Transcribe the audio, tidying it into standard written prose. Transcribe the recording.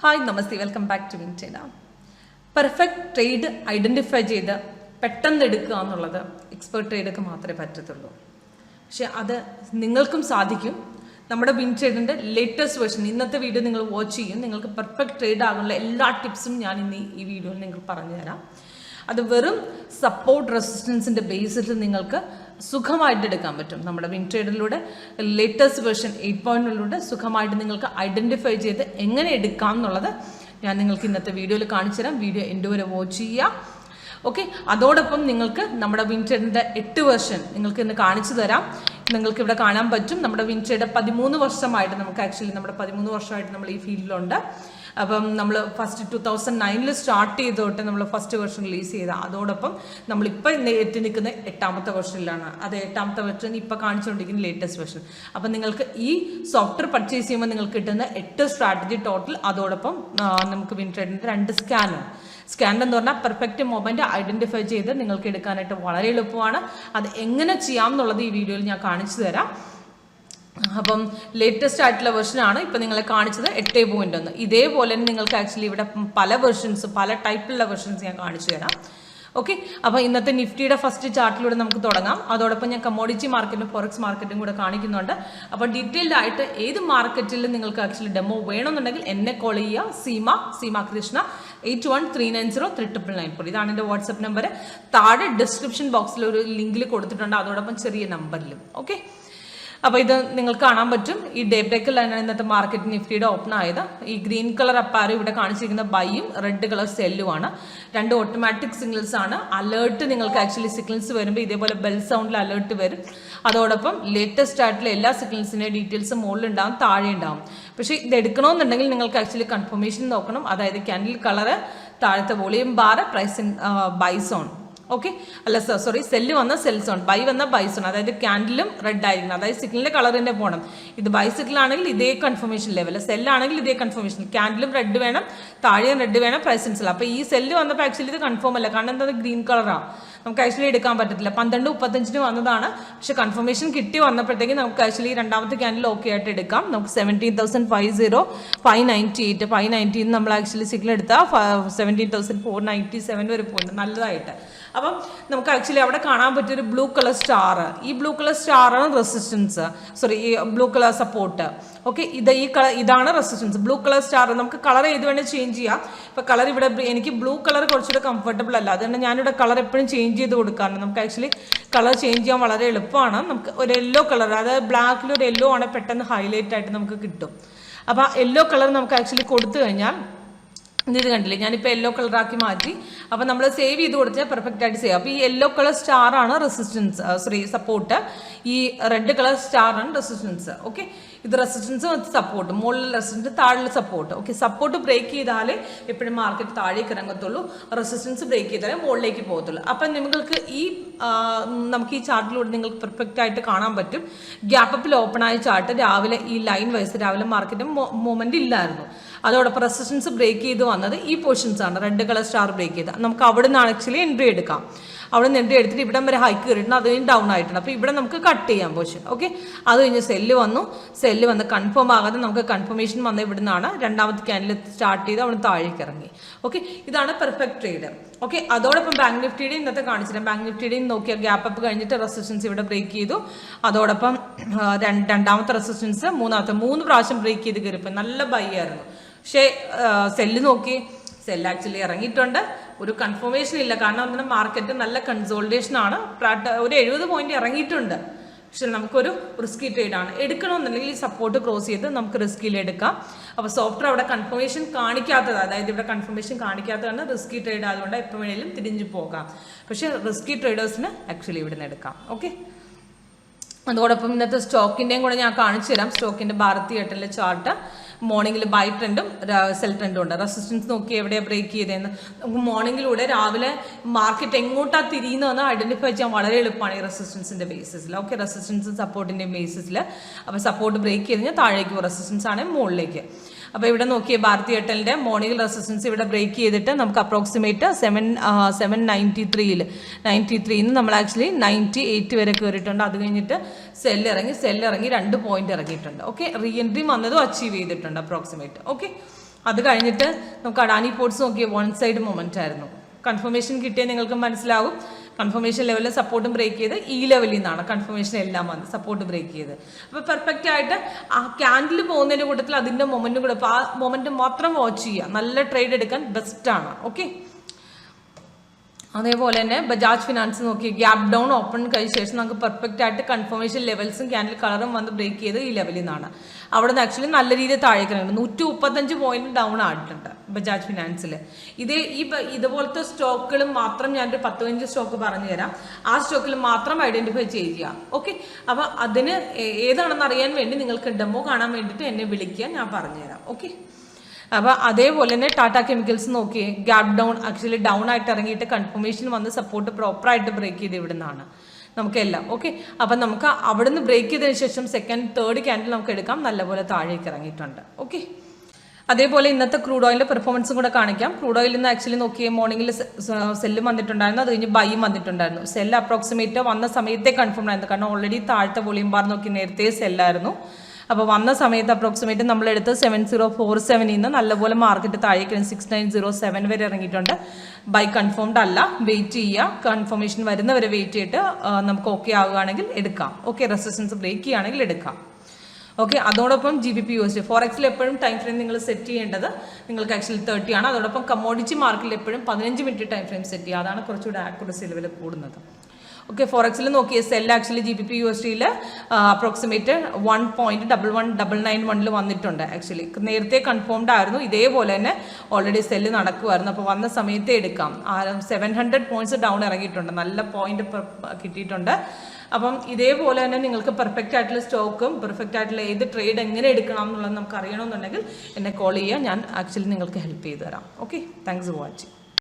Hi namaste, welcome back to WinTrader. Perfect trade identify ചെയ്ത് പെട്ടെന്ന് എടുക്കുക എന്നുള്ളത് എക്സ്പെർട്ട് ട്രേഡർക്ക് മാത്രമേ പറ്റത്തുള്ളൂ. പക്ഷെ അത് നിങ്ങൾക്കും സാധിക്കും. നമ്മുടെ WinTraderന്റെ ലേറ്റസ്റ്റ് വേർഷൻ ഇന്നത്തെ വീഡിയോ നിങ്ങൾ വാച്ച് ചെയ്യും. നിങ്ങൾക്ക് പെർഫെക്റ്റ് ട്രേഡ് ആകാനുള്ള എല്ലാ ടിപ്സും ഞാൻ ഇന്ന് ഈ വീഡിയോയിൽ നിങ്ങൾക്ക് പറഞ്ഞു തരാം. അത് വെറും സപ്പോർട്ട് റെസിസ്റ്റൻസിൻ്റെ ബേസിൽ നിങ്ങൾക്ക് സുഖമായിട്ട് എടുക്കാൻ പറ്റും. നമ്മുടെ WinTraderലൂടെ ലേറ്റസ്റ്റ് വേർഷൻ 8.1 സുഖമായിട്ട് നിങ്ങൾക്ക് ഐഡൻറ്റിഫൈ ചെയ്ത് എങ്ങനെ എടുക്കാം എന്നുള്ളത് ഞാൻ നിങ്ങൾക്ക് ഇന്നത്തെ വീഡിയോയിൽ കാണിച്ചു തരാം. വീഡിയോ എൻ്റെ വരെ വാച്ച് ചെയ്യുക. ഓക്കെ, അതോടൊപ്പം നിങ്ങൾക്ക് നമ്മുടെ WinTraderന്റെ 8 വേർഷൻ നിങ്ങൾക്ക് ഇന്ന് കാണിച്ചു തരാം. നിങ്ങൾക്ക് ഇവിടെ കാണാൻ പറ്റും. നമ്മുടെ WinTrader 13 വർഷമായിട്ട് നമുക്ക് നമ്മുടെ 13 വർഷമായിട്ട് നമ്മൾ ഈ ഫീൽഡിലുണ്ട്. അപ്പം നമ്മൾ ഫസ്റ്റ് 2009 സ്റ്റാർട്ട് ചെയ്തോട്ട് നമ്മൾ ഫസ്റ്റ് വെർഷൻ റിലീസ് ചെയ്ത. അതോടൊപ്പം നമ്മളിപ്പോൾ എത്തി നിൽക്കുന്ന 8ാമത്തെ വെർഷനിലാണ്. അത് 8ാമത്തെ വെർഷൻ ഇപ്പോൾ കാണിച്ചുകൊണ്ടിരിക്കുന്ന ലേറ്റസ്റ്റ് വെർഷൻ. അപ്പം നിങ്ങൾക്ക് ഈ സോഫ്റ്റ്വെയർ പർച്ചേസ് ചെയ്യുമ്പോൾ നിങ്ങൾക്ക് കിട്ടുന്ന 8 സ്ട്രാറ്റജി ടോട്ടൽ. അതോടൊപ്പം നമുക്ക് WinTraderന്റെ 2 സ്കാനർ എന്ന് പറഞ്ഞാൽ പെർഫെക്റ്റ് മൊമെന്റ് ഐഡന്റിഫൈ ചെയ്ത് നിങ്ങൾക്ക് എടുക്കാനായിട്ട് വളരെ എളുപ്പമാണ്. അത് എങ്ങനെ ചെയ്യാം എന്നുള്ളത് ഈ വീഡിയോയിൽ ഞാൻ കാണിച്ചു തരാം. അപ്പം ലേറ്റസ്റ്റ് ആയിട്ടുള്ള വെർഷനാണ് ഇപ്പം നിങ്ങളെ കാണിച്ചത് 8.1. ഇതേപോലെ തന്നെ നിങ്ങൾക്ക് ആക്ച്വലി ഇവിടെ പല വെർഷൻസ്, പല ടൈപ്പിലുള്ള വെർഷൻസ് ഞാൻ കാണിച്ചു തരാം. ഓക്കെ, അപ്പോൾ ഇന്നത്തെ നിഫ്റ്റിയുടെ ഫസ്റ്റ് ചാർട്ടിലൂടെ നമുക്ക് തുടങ്ങാം. അതോടൊപ്പം ഞാൻ കമ്മോഡിറ്റി മാർക്കറ്റും ഫോറക്സ് മാർക്കറ്റും കൂടെ കാണിക്കുന്നുണ്ട്. അപ്പോൾ ഡീറ്റെയിൽഡ് ആയിട്ട് ഏത് മാർക്കറ്റിൽ നിങ്ങൾക്ക് ആക്ച്വലി ഡെമോ വേണമെന്നുണ്ടെങ്കിൽ എന്നെ കോൾ ചെയ്യുക. സീമ കൃഷ്ണ 81390399. ഇതാണ് എൻ്റെ വാട്സപ്പ് നമ്പർ. താഴെ ഡിസ്ക്രിപ്ഷൻ ബോക്സിൽ ഒരു ലിങ്കിൽ കൊടുത്തിട്ടുണ്ട്, അതോടൊപ്പം ചെറിയ നമ്പറിലും. ഓക്കെ, അപ്പോൾ ഇത് നിങ്ങൾക്ക് കാണാൻ പറ്റും. ഈ ഡേ ബ്രേക്കിലാണ് ഇന്നത്തെ മാർക്കറ്റ് നിഫ്റ്റിയുടെ ഓപ്പൺ ആയത്. ഈ ഗ്രീൻ കളർ അപ്പാറ് ഇവിടെ കാണിച്ചിരിക്കുന്ന ബൈയും റെഡ് കളർ സെല്ലുമാണ്. 2 ഓട്ടോമാറ്റിക് സിഗ്നൽസ് ആണ്. അലേർട്ട് നിങ്ങൾക്ക് ആക്ച്വലി സിഗ്നൽസ് വരുമ്പോൾ ഇതേപോലെ ബെൽ സൗണ്ടിൽ അലേർട്ട് വരും. അതോടൊപ്പം ലേറ്റസ്റ്റ് ആയിട്ടുള്ള എല്ലാ സിഗ്നൽസിൻ്റെ ഡീറ്റെയിൽസ് മുകളിലുണ്ടാവും, താഴെ ഉണ്ടാവും. പക്ഷേ ഇത് എടുക്കണമെന്നുണ്ടെങ്കിൽ നിങ്ങൾക്ക് ആക്ച്വലി കൺഫർമേഷൻ നോക്കണം. അതായത് ക്യാൻഡിൽ കളറ്, താഴത്തെ volume bar, price buy zone. Okay, അല്ല സോറി, സെല്ല് വന്ന സെൽ സോൺ, ബൈ വന്ന ബൈ സോൺ. അതായത് ക്യാൻഡിലും റെഡ് ആയിരിക്കണം. അതായത് സിഗ്നലിന്റെ കളർ തന്നെ പോകണം. ഇത് ബൈസിക്കിൾ ആണെങ്കിൽ ഇതേ കൺഫർമേഷൻ ലെവൽ, സെല്ലാണെങ്കിൽ ഇതേ കൺഫർമേഷൻ. ക്യാൻഡിലും റെഡ് വേണം, താഴെയും റെഡ് വേണം, പ്രൈസൻസിൽ. അപ്പോൾ ഈ സെല്ല് വന്നപ്പോൾ ആക്ച്വലി ഇത് കൺഫേം അല്ല. കാരണം എന്താ, ഗ്രീൻ കളറാണ്. നമുക്ക് ആക്ച്വലി എടുക്കാൻ പറ്റത്തില്ല. 12:35 വന്നതാണ്. പക്ഷെ കൺഫർമേഷൻ കിട്ടി വന്നപ്പോഴത്തേക്ക് നമുക്ക് ആക്ച്വലി രണ്ടാമത്തെ ക്യാൻഡിൽ ഓക്കെ ആയിട്ട് എടുക്കാം. നമുക്ക് 17,590 നമ്മൾ ആക്ച്വലി സിഗ്നൽ എടുത്താൽ 17,497 വരെ പോകുന്നുണ്ട് നല്ലതായിട്ട്. അപ്പം നമുക്ക് ആക്ച്വലി അവിടെ കാണാൻ പറ്റിയൊരു ബ്ലൂ കളർ സ്റ്റാർ. ഈ ബ്ലൂ കളർ സ്റ്റാറാണ് റെസിസ്റ്റൻസ്, സോറി ഈ ബ്ലൂ കളർ സപ്പോർട്ട്. ഓക്കെ, ഇതാണ് റെസിസ്റ്റൻസ്. ബ്ലൂ കളർ സ്റ്റാർ നമുക്ക് കളർ ഏത് വേണേൽ ചേഞ്ച് ചെയ്യാം. ഇപ്പോൾ കളർ ഇവിടെ എനിക്ക് ബ്ലൂ കളർ കുറച്ചുകൂടെ കംഫർട്ടബിൾ അല്ല, അതുകൊണ്ട് ഞാനിവിടെ കളർ എപ്പോഴും ചേഞ്ച് ചെയ്ത് കൊടുക്കാറുണ്ട്. നമുക്ക് ആക്ച്വലി കളർ ചേഞ്ച് ചെയ്യാൻ വളരെ എളുപ്പമാണ്. നമുക്ക് ഒരു യെല്ലോ കളർ, അതായത് ബ്ലാക്കിൽ ഒരു യെല്ലോ ആണ് പെട്ടെന്ന് ഹൈലൈറ്റ് ആയിട്ട് നമുക്ക് കിട്ടും. അപ്പോൾ ആ യെല്ലോ കളർ നമുക്ക് ആക്ച്വലി കൊടുത്തു കഴിഞ്ഞാൽ ഇത് കണ്ടില്ലേ, ഞാനിപ്പോൾ യെല്ലോ കളറാക്കി മാറ്റി. അപ്പോൾ നമ്മൾ സേവ് ചെയ്ത് കൊടുത്താൽ പെർഫെക്റ്റ് ആയിട്ട് സേവ്. അപ്പോൾ ഈ യെല്ലോ കളർ സ്റ്റാർ ആണ് റെസിസ്റ്റൻസ്, സോറി സപ്പോർട്ട്. ഈ റെഡ് കളർ സ്റ്റാർ ആണ് റെസിസ്റ്റൻസ്. ഓക്കെ, ഇത് റെസിസ്റ്റൻസ് സപ്പോർട്ട്, മുകളിൽ റെസിസ്റ്റൻസ്, താഴെ സപ്പോർട്ട്. ഓക്കെ, സപ്പോർട്ട് ബ്രേക്ക് ചെയ്താലേ എപ്പോഴും മാർക്കറ്റ് താഴേക്ക് ഇറങ്ങത്തുള്ളൂ. റെസിസ്റ്റൻസ് ബ്രേക്ക് ചെയ്താലേ മുകളിലേക്ക് പോകത്തുള്ളൂ. അപ്പം നിങ്ങൾക്ക് നമുക്ക് ഈ ചാർട്ടിലൂടെ നിങ്ങൾക്ക് പെർഫെക്റ്റ് ആയിട്ട് കാണാൻ പറ്റും. ഗ്യാപ്പ് അപ്പിൽ ഓപ്പൺ ആയ ചാർട്ട് രാവിലെ ഈ ലൈൻ വൈസ് രാവിലെ മാർക്കറ്റ് മൂവ്മെന്റ് ഇല്ലായിരുന്നു. അതോടൊപ്പം റെസിസ്റ്റൻസ് ബ്രേക്ക് ചെയ്ത് വന്നത് ഈ പോർഷൻസ് ആണ്. റെഡ് കളർ സ്റ്റാർ ബ്രേക്ക് ചെയ്ത് നമുക്ക് അവിടെ നിന്ന് ആക്ച്വലി എൻട്രി എടുക്കാം. അവിടെ നിന്ന് എൻട്രി എടുത്തിട്ട് ഇവിടെ വരെ ഹൈക്ക് കയറിയിട്ടുണ്ട്, അത് കഴിഞ്ഞ് ഡൗൺ ആയിട്ടുണ്ട്. അപ്പോൾ ഇവിടെ നമുക്ക് കട്ട് ചെയ്യാം പോർഷൻ. ഓക്കെ, അത് കഴിഞ്ഞ് സെല്ല് വന്ന് കൺഫേം ആകാതെ നമുക്ക് കൺഫർമേഷൻ വന്ന ഇവിടെ നിന്നാണ് രണ്ടാമത്തെ ക്യാൻഡിൽ സ്റ്റാർട്ട് ചെയ്ത് അവിടെ താഴേക്ക് ഇറങ്ങി. ഓക്കെ, ഇതാണ് പെർഫെക്റ്റ് ട്രേഡ്. ഓക്കെ, അതോടൊപ്പം ബാങ്ക് നിഫ്റ്റിയുടെ ഇന്നത്തെ കാണിച്ചിട്ടുണ്ട്. ബാങ്ക് നിഫ്റ്റിയുടെയും നോക്കിയാൽ ഗ്യാപ്പ് അപ്പ് കഴിഞ്ഞിട്ട് റെസിസ്റ്റൻസ് ഇവിടെ ബ്രേക്ക് ചെയ്തു. അതോടൊപ്പം രണ്ടാമത്തെ റെസിസ്റ്റൻസ് 3 പ്രാവശ്യം ബ്രേക്ക് ചെയ്ത് കയറിപ്പോൾ നല്ല ബൈ ആയിരുന്നു. പക്ഷേ സെല്ല് നോക്കി, സെല്ല് ആക്ച്വലി ഇറങ്ങിയിട്ടുണ്ട്. ഒരു കൺഫർമേഷൻ ഇല്ല. കാരണം അതിന് മാർക്കറ്റ് നല്ല കൺസോൾട്ടേഷൻ ആണ്. ഒരു 70 പോയിന്റ് ഇറങ്ങിയിട്ടുണ്ട്. പക്ഷെ നമുക്കൊരു റിസ്കി ട്രേഡാണ്. എടുക്കണമെന്നുണ്ടെങ്കിൽ ഈ സപ്പോർട്ട് ക്രോസ് ചെയ്ത് നമുക്ക് റിസ്കിൽ എടുക്കാം. അപ്പോൾ സോഫ്റ്റ്വെയർ അവിടെ കൺഫർമേഷൻ കാണിക്കാത്തത്, അതായത് ഇവിടെ കൺഫർമേഷൻ കാണിക്കാത്തതാണ് റിസ്കി ട്രേഡ് ആയതുകൊണ്ട് എപ്പോൾ വേണേലും തിരിഞ്ഞു പോകാം. പക്ഷേ റിസ്കി ട്രേഡേഴ്സിന് ആക്ച്വലി ഇവിടെ നിന്ന് എടുക്കാം. ഓക്കെ, അതോടൊപ്പം ഇന്നത്തെ സ്റ്റോക്കിൻ്റെയും കൂടെ ഞാൻ കാണിച്ചു തരാം. സ്റ്റോക്കിൻ്റെ ഭാരതി എയർടെലിലെ ചാർട്ട് മോർണിംഗിൽ ബൈ ട്രെൻഡും സെൽ ട്രെൻഡും ഉണ്ട്. റെസിസ്റ്റൻസ് നോക്കി എവിടെയാണ് ബ്രേക്ക് ചെയ്തതെന്ന് നമുക്ക് മോർണിംഗിലൂടെ രാവിലെ മാർക്കറ്റ് എങ്ങോട്ടാണ് തിരിയുന്നതെന്ന് ഐഡന്റിഫൈ ചെയ്യാൻ വളരെ എളുപ്പമാണ് ഈ റെസിസ്റ്റൻസിന്റെ ബേസിസിൽ. ഓക്കെ, റെസിസ്റ്റൻസും സപ്പോർട്ടിന്റെ ബേസിസിൽ. അപ്പോൾ സപ്പോർട്ട് ബ്രേക്ക് ചെയ്ത് കഴിഞ്ഞാൽ താഴേക്ക് റെസിസ്റ്റൻസ് ആണെങ്കിൽ മുകളിലേക്ക്. അപ്പോൾ ഇവിടെ നോക്കിയേ ഭാരതി എയർടെലിൻ്റെ മോർണിംഗ് റെസിസ്റ്റൻസ് ഇവിടെ ബ്രേക്ക് ചെയ്തിട്ട് നമുക്ക് അപ്രോക്സിമേറ്റ് 793ൽ 93ന്ന് നമ്മൾ ആക്ച്വലി 98 വരെ കയറിയിട്ടുണ്ട്. അത് കഴിഞ്ഞിട്ട് സെല്ല് ഇറങ്ങി 2 പോയിന്റ് ഇറങ്ങിയിട്ടുണ്ട്. ഓക്കെ, റീ എൻട്രി വന്നതും അച്ചീവ് ചെയ്തിട്ടുണ്ട് അപ്രോക്സിമേറ്റ്. ഓക്കെ, അത് കഴിഞ്ഞിട്ട് നമുക്ക് അഡാനി പോർട്സ് നോക്കിയ വൺ സൈഡ് മൊമെന്റ് ആയിരുന്നു. കൺഫർമേഷൻ കിട്ടിയാൽ നിങ്ങൾക്ക് മനസ്സിലാവും. കൺഫർമേഷൻ ലെവലിൽ സപ്പോർട്ടും ബ്രേക്ക് ചെയ്ത് ഈ ലെവലിൽ നിന്നാണ് കൺഫർമേഷൻ എല്ലാം വന്ന് സപ്പോർട്ട് ബ്രേക്ക് ചെയ്ത്. അപ്പോൾ പെർഫെക്റ്റ് ആയിട്ട് ആ ക്യാൻഡിൽ പോകുന്നതിൻ്റെ കൂട്ടത്തിൽ അതിൻ്റെ മൊമെൻറ്റും കൂടെ, അപ്പോൾ ആ മൊമെൻറ്റ് മാത്രം വാച്ച് ചെയ്യുക. നല്ല ട്രേഡ് എടുക്കാൻ ബെസ്റ്റാണ്. ഓക്കെ, അതേപോലെ തന്നെ ബജാജ് ഫിനാൻസ് നോക്കി ഗ്യാപ് ഡൗൺ ഓപ്പൺ കഴിഞ്ഞ ശേഷം നമുക്ക് പെർഫെക്റ്റ് ആയിട്ട് കൺഫർമേഷൻ ലെവൽസും ക്യാൻഡിൽ കളറും വന്ന് ബ്രേക്ക് ചെയ്ത് ഈ ലെവലിൽ നിന്നാണ്. അവിടെ നിന്ന് ആക്ച്വലി നല്ല രീതിയിൽ താഴേക്ക് 135 പോയിന്റ് ഡൗൺ ആയിട്ടുണ്ട് ബജാജ് ഫിനാൻസിൽ. ഇതുപോലത്തെ സ്റ്റോക്കുകളും മാത്രം ഞാനൊരു 15 സ്റ്റോക്ക് പറഞ്ഞു തരാം. ആ സ്റ്റോക്കിൽ മാത്രം ഐഡന്റിഫൈ ചെയ്യുക. ഓക്കെ, അപ്പോൾ അതിന് ഏതാണെന്ന് അറിയാൻ വേണ്ടി നിങ്ങൾക്ക് ഡെമോ കാണാൻ വേണ്ടിയിട്ട് എന്നെ വിളിക്കുക, ഞാൻ പറഞ്ഞുതരാം. ഓക്കെ, അപ്പോൾ അതേപോലെ തന്നെ ടാറ്റ കെമിക്കൽസ് നോക്കിയേ ഗ്യാപ് ഡൗൺ ആക്ച്വലി ഡൗൺ ആയിട്ട് ഇറങ്ങിയിട്ട് കൺഫർമേഷൻ വന്ന് സപ്പോർട്ട് പ്രോപ്പറായിട്ട് ബ്രേക്ക് ചെയ്ത് ഇവിടെ നിന്നാണ് നമുക്കെല്ലാം. ഓക്കെ, അപ്പം നമുക്ക് അവിടെ നിന്ന് ബ്രേക്ക് ചെയ്തതിന് ശേഷം സെക്കൻഡ് തേർഡ് ക്യാൻഡിൽ നമുക്ക് എടുക്കാം. നല്ലപോലെ താഴേക്ക് ഇറങ്ങിയിട്ടുണ്ട്. ഓക്കെ, അതേപോലെ ഇന്നത്തെ ക്രൂഡ് ഓയിലിൻ്റെ പെർഫോമൻസും കൂടെ കാണിക്കാം. ക്രൂഡ് ഓയിലിൽ നിന്ന് ആക്ച്വലി നോക്കിയേ മോർണിംഗിൽ സെല്ലും വന്നിട്ടുണ്ടായിരുന്നു, അത് കഴിഞ്ഞ് ബൈയും വന്നിട്ടുണ്ടായിരുന്നു. സെല്ല് അപ്രോക്സിമേറ്റ് വന്ന സമയത്തെ കൺഫേം ആയിരുന്നു, കാരണം ഓൾറെഡി താഴത്തെ വോളിയം ബാർ നോക്കി നേരത്തെ സെല്ലായിരുന്നു. അപ്പോൾ വന്ന സമയത്ത് അപ്രോക്സിമേറ്റ് നമ്മളെടുത്ത് 7047 നിന്ന് നല്ലപോലെ മാർക്കറ്റ് താഴേക്ക് 6907 വരെ ഇറങ്ങിയിട്ടുണ്ട്. ബൈ കൺഫേംഡ് അല്ല, വെയിറ്റ് ചെയ്യുക. കൺഫർമേഷൻ വരുന്നവരെ വെയിറ്റ് ചെയ്തിട്ട് നമുക്ക് ഓക്കെ ആവുകയാണെങ്കിൽ എടുക്കാം. ഓക്കെ, റെസിസ്റ്റൻസ് ബ്രേക്ക് ചെയ്യുകയാണെങ്കിൽ എടുക്കാം. ഓക്കെ, അതോടൊപ്പം GBP/USD ഫോറക്സിൽ എപ്പോഴും ടൈം ഫ്രെയിം നിങ്ങൾ സെറ്റ് ചെയ്യേണ്ടത് നിങ്ങൾക്ക് ആക്ച്വലി 30 ആണ്. അതോടൊപ്പം കമ്മോഡിറ്റി മാർക്കറ്റിൽ എപ്പോഴും 15 മിനിറ്റ് ടൈം ഫ്രെയിം സെറ്റ് ചെയ്യുക, അതാണ് കുറച്ചുകൂടി ആക്യുറസി ലെവൽ കൂടുന്നത്. ഓക്കെ, ഫോറക്സിൽ നോക്കിയ സെൽ ആക്ച്വലി GBP/USDയിൽ അപ്രോക്സിമേറ്റ് 1.11991 വന്നിട്ടുണ്ട്. ആക്ച്വലി നേരത്തെ കൺഫേംഡ് ആയിരുന്നു. ഇതേപോലെ തന്നെ ഓൾറെഡി സെല്ല് നടക്കുമായിരുന്നു. അപ്പോൾ വന്ന സമയത്ത് എടുക്കാം. 700 പോയിന്റ്സ് ഡൗൺ ഇറങ്ങിയിട്ടുണ്ട്, നല്ല പോയിന്റ് കിട്ടിയിട്ടുണ്ട്. അപ്പം ഇതേപോലെ തന്നെ നിങ്ങൾക്ക് പെർഫെക്റ്റ് ആയിട്ടുള്ള സ്റ്റോക്കും പെർഫെക്റ്റ് ആയിട്ടുള്ള ഏത് ട്രേഡ് എങ്ങനെ എടുക്കണം എന്നുള്ളത് നമുക്ക് അറിയണമെന്നുണ്ടെങ്കിൽ എന്നെ കോൾ ചെയ്യുക, ഞാൻ ആക്ച്വലി നിങ്ങൾക്ക് ഹെൽപ്പ് ചെയ്തു തരാം. Okay, thanks for watching.